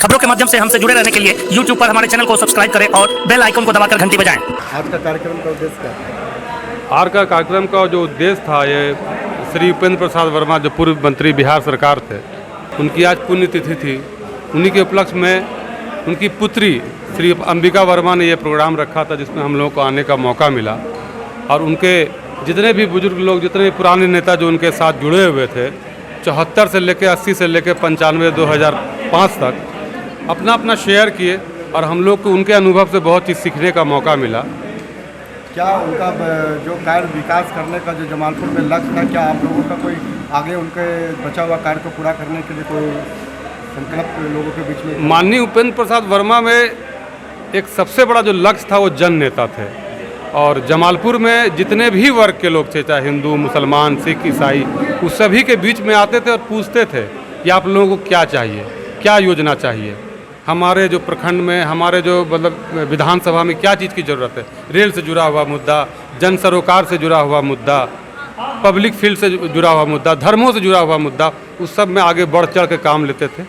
खबरों के माध्यम से हमसे जुड़े रहने के लिए YouTube पर हमारे चैनल को सब्सक्राइब करें और बेल आइकन को दबाकर घंटी बजाएं। आज का कार्यक्रम का उद्देश्य क्या है? आज का कार्यक्रम का जो उद्देश्य था, ये श्री उपेंद्र प्रसाद वर्मा जो पूर्व मंत्री बिहार सरकार थे, उनकी आज पुण्यतिथि थी। उन्हीं के उपलक्ष्य में उनकी पुत्री श्री अंबिका वर्मा ने ये प्रोग्राम रखा था, जिसमें हम लोगों को आने का मौका मिला। और उनके जितने भी बुजुर्ग लोग, जितने भी पुराने नेता जो उनके साथ जुड़े हुए थे, 74 से लेकर 80 से लेकर 95 2005 तक अपना अपना शेयर किए और हम लोग को उनके अनुभव से बहुत चीज़ सीखने का मौका मिला। क्या उनका जो कार्य विकास करने का जो जमालपुर में लक्ष्य था, क्या आप लोगों का कोई आगे उनके बचा हुआ कार्य को पूरा करने के लिए कोई संकल्प लोगों के बीच में? माननीय उपेंद्र प्रसाद वर्मा में एक सबसे बड़ा जो लक्ष्य था वो जन नेता थे। और जमालपुर में जितने भी वर्ग के लोग थे, चाहे हिंदू, मुसलमान, सिख, ईसाई, उस सभी के बीच में आते थे और पूछते थे कि आप लोगों को क्या चाहिए, क्या योजना चाहिए, हमारे जो प्रखंड में, हमारे जो मतलब विधानसभा में क्या चीज़ की ज़रूरत है। रेल से जुड़ा हुआ मुद्दा, जन सरोकार से जुड़ा हुआ मुद्दा, पब्लिक फील्ड से जुड़ा हुआ मुद्दा, धर्मों से जुड़ा हुआ मुद्दा, उस सब में आगे बढ़ चढ़ के काम लेते थे।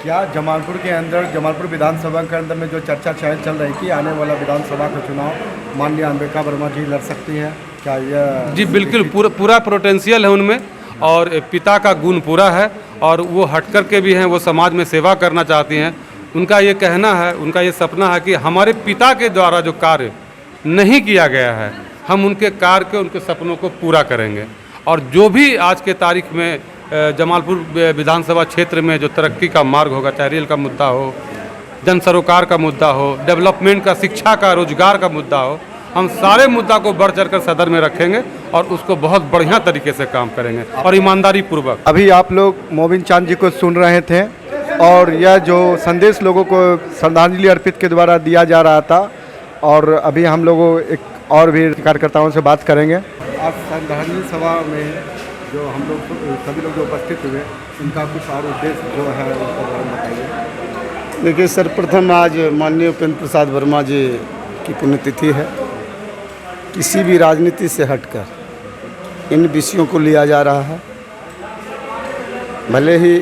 क्या जमालपुर के अंदर, जमालपुर विधानसभा के अंदर में जो चर्चा चल रही कि आने वाला विधानसभा का चुनाव माननीय अंबिका वर्मा जी लड़ सकती है, क्या यह? जी बिल्कुल, पूरा पोटेंशियल है उनमें और पिता का गुण पूरा है और वो हट कर के भी हैं, वो समाज में सेवा करना चाहती हैं। उनका ये कहना है, उनका ये सपना है कि हमारे पिता के द्वारा जो कार्य नहीं किया गया है, हम उनके कार्य के, उनके सपनों को पूरा करेंगे। और जो भी आज के तारीख में जमालपुर विधानसभा क्षेत्र में जो तरक्की का मार्ग होगा, चाहे रेल का मुद्दा हो, जन सरोकार का मुद्दा हो, डेवलपमेंट का, शिक्षा का, रोजगार का मुद्दा हो, हम सारे मुद्दा को बढ़ चढ़ कर सदन में रखेंगे और उसको बहुत बढ़िया तरीके से काम करेंगे और ईमानदारी पूर्वक। अभी आप लोग मोबिन चांद जी को सुन रहे थे और यह जो संदेश लोगों को श्रद्धांजलि अर्पित के द्वारा दिया जा रहा था, और अभी हम लोग एक और भी कार्यकर्ताओं से बात करेंगे। आज श्रद्धांजलि सभा में जो हम लोग सभी लोग जो उपस्थित हुए, उनका कुछ और उद्देश्य जो है उसका बारे में बताइए। देखिए, सर्वप्रथम आज माननीय उपेंद्र प्रसाद वर्मा जी की पुण्यतिथि है। किसी भी राजनीति से हटकर इन विषयों को लिया जा रहा है। भले ही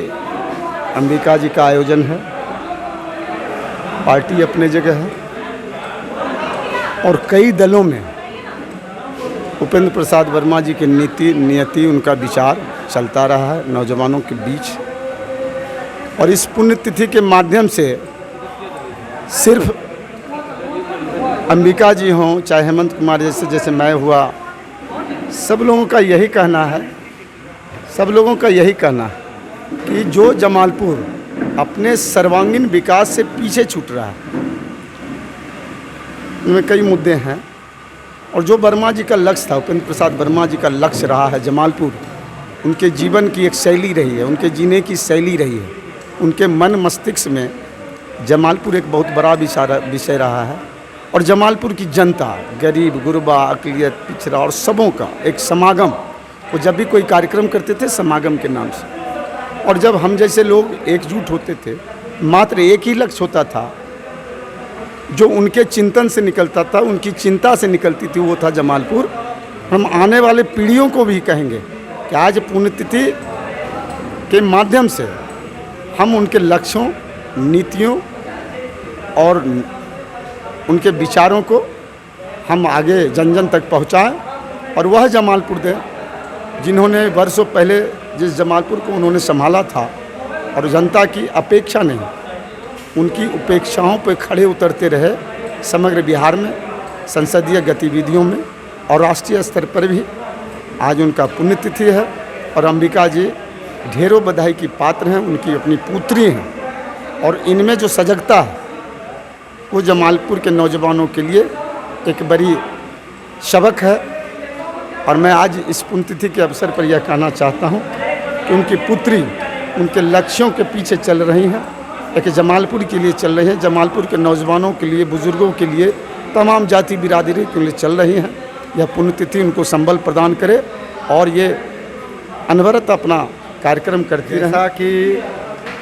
अंबिका जी का आयोजन है, पार्टी अपने जगह है और कई दलों में उपेंद्र प्रसाद वर्मा जी की नीति, नियति, उनका विचार चलता रहा है नौजवानों के बीच। और इस पुण्यतिथि के माध्यम से सिर्फ अंबिका जी हों, चाहे हेमंत कुमार जैसे मैं हुआ, सब लोगों का यही कहना है, कि जो जमालपुर अपने सर्वांगीण विकास से पीछे छूट रहा है, उनमें कई मुद्दे हैं। और जो वर्मा जी का लक्ष्य था, उपेंद्र प्रसाद वर्मा जी का लक्ष्य रहा है जमालपुर, उनके जीवन की एक शैली रही है, उनके जीने की शैली रही है। उनके मन मस्तिष्क में जमालपुर एक बहुत बड़ा विषय रहा है। और जमालपुर की जनता, गरीब, गुरबा, अक़लियत, पिछड़ा और सबों का एक समागम, वो जब भी कोई कार्यक्रम करते थे समागम के नाम से, और जब हम जैसे लोग एकजुट होते थे, मात्र एक ही लक्ष्य होता था जो उनके चिंतन से निकलता था, उनकी चिंता से निकलती थी, वो था जमालपुर। हम आने वाले पीढ़ियों को भी कहेंगे कि आज पुण्यतिथि के माध्यम से हम उनके लक्ष्यों, नीतियों और उनके विचारों को हम आगे जन जन तक पहुंचाएं और वह जमालपुर दें जिन्होंने वर्षों पहले जिस जमालपुर को उन्होंने संभाला था, और जनता की अपेक्षा नहीं, उनकी उपेक्षाओं पर खड़े उतरते रहे समग्र बिहार में, संसदीय गतिविधियों में और राष्ट्रीय स्तर पर भी। आज उनका पुण्यतिथि है और अंबिका जी ढेरों बधाई की पात्र हैं। उनकी अपनी पुत्री हैं और इनमें जो सजगता है वो जमालपुर के नौजवानों के लिए एक बड़ी सबक है। और मैं आज इस पुण्यतिथि के अवसर पर यह कहना चाहता हूँ कि उनकी पुत्री उनके लक्ष्यों के पीछे चल रही हैं, एक जमालपुर के लिए चल रही हैं, जमालपुर के नौजवानों के लिए, बुजुर्गों के लिए, तमाम जाति बिरादरी के लिए चल रही हैं। यह पुण्यतिथि उनको संबल प्रदान करे और ये अनवरत अपना कार्यक्रम करती रहे। जैसा कि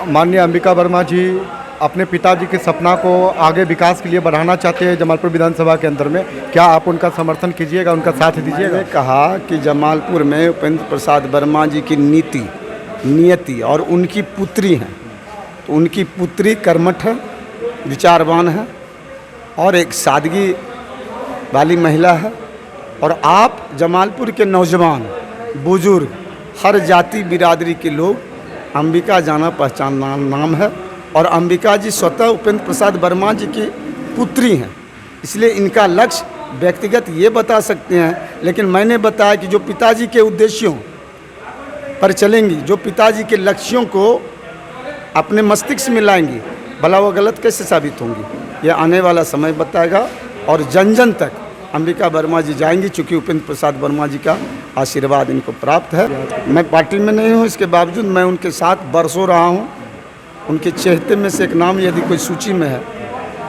माननीय अंबिका वर्मा जी अपने पिताजी के सपना को आगे विकास के लिए बढ़ाना चाहते हैं जमालपुर विधानसभा के अंदर में, क्या आप उनका समर्थन कीजिएगा, उनका साथ दीजिएगा? मैंने कहा कि जमालपुर में उपेंद्र प्रसाद वर्मा जी की नीति, नियति और उनकी पुत्री हैं, तो उनकी पुत्री कर्मठ है, विचारवान है और एक सादगी वाली महिला है। और आप जमालपुर के नौजवान, बुजुर्ग, हर जाति बिरादरी के लोग, अंबिका जाना पहचाना नाम है। और अंबिका जी स्वतः उपेंद्र प्रसाद वर्मा जी की पुत्री हैं, इसलिए इनका लक्ष्य व्यक्तिगत ये बता सकते हैं, लेकिन मैंने बताया कि जो पिताजी के उद्देश्यों पर चलेंगी, जो पिताजी के लक्ष्यों को अपने मस्तिष्क में लाएंगी, भला वो गलत कैसे साबित होंगी, यह आने वाला समय बताएगा। और जन जन तक अंबिका वर्मा जी जाएंगी, चूँकि उपेंद्र प्रसाद वर्मा जी का आशीर्वाद इनको प्राप्त है। मैं पार्टी में नहीं हूँ, इसके बावजूद मैं उनके साथ बरसों रहा हूँ। उनके चहेते में से एक नाम यदि कोई सूची में है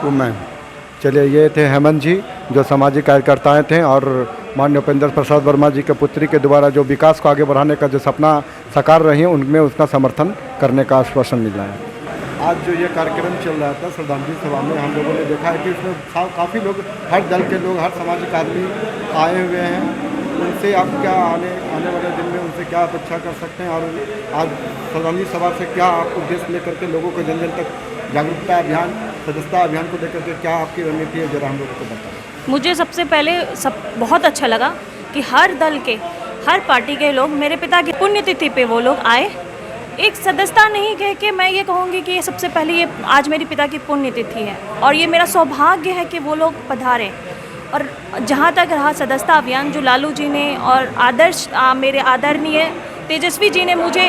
वो मैं हूँ। चलिए, ये थे हेमंत जी जो सामाजिक कार्यकर्ताएं थे और माननीय उपेंद्र प्रसाद वर्मा जी के पुत्री के द्वारा जो विकास को आगे बढ़ाने का जो सपना साकार रही है, उनमें उसका समर्थन करने का आश्वासन मिल रहा है। आज जो ये कार्यक्रम चल रहा था श्रद्धांजलि सभा में, हम लोगों ने देखा है कि इसमें काफ़ी लोग, हर दल के लोग, हर सामाजिक आदमी आए हुए हैं। उनसे आप क्या आने वाले दिन में उनसे क्या अपेक्षा कर सकते हैं, और आज श्रद्धांजलि सभा से क्या आप उद्देश्य लेकर के लोगों को जन जन तक जागरूकता अभियान, सदस्यता अभियान को लेकर के क्या आपकी रणनीति है, जरा हम लोगों को बताएं। मुझे सबसे पहले बहुत अच्छा लगा कि हर दल के, हर पार्टी के लोग, मेरे पिता की पुण्यतिथि पे वो लोग आए। एक सदस्यता नहीं कह के मैं ये कहूँगी कि ये सबसे पहले ये आज मेरे पिता की पुण्यतिथि है और ये मेरा सौभाग्य है कि वो लोग पधारे। और जहाँ तक रहा सदस्यता अभियान, जो लालू जी ने और आदर्श मेरे आदरणीय तेजस्वी जी ने मुझे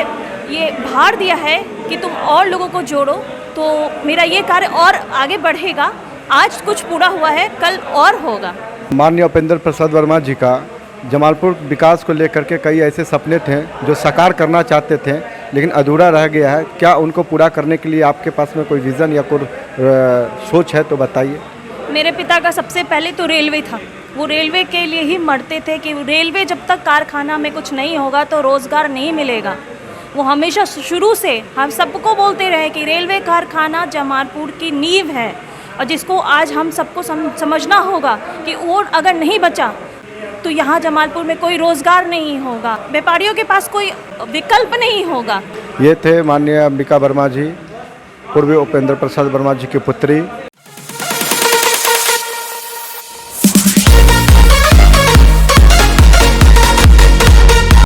ये भार दिया है कि तुम और लोगों को जोड़ो, तो मेरा ये कार्य और आगे बढ़ेगा। आज कुछ पूरा हुआ है, कल और होगा। माननीय उपेंद्र प्रसाद वर्मा जी का जमालपुर विकास को लेकर के कई ऐसे सपने थे जो साकार करना चाहते थे, लेकिन अधूरा रह गया है। क्या उनको पूरा करने के लिए आपके पास में कोई विज़न या कोई सोच है तो बताइए। मेरे पिता का सबसे पहले तो रेलवे था। वो रेलवे के लिए ही मरते थे कि रेलवे जब तक कारखाना में कुछ नहीं होगा तो रोज़गार नहीं मिलेगा। वो हमेशा शुरू से हम सबको बोलते रहे कि रेलवे कारखाना जमालपुर की नींव है, और जिसको आज हम सबको समझना होगा कि वो अगर नहीं बचा तो यहाँ जमालपुर में कोई रोज़गार नहीं होगा, व्यापारियों के पास कोई विकल्प नहीं होगा। ये थे माननीय अंबिका वर्मा जी, पूर्व उपेंद्र प्रसाद वर्मा जी की पुत्री।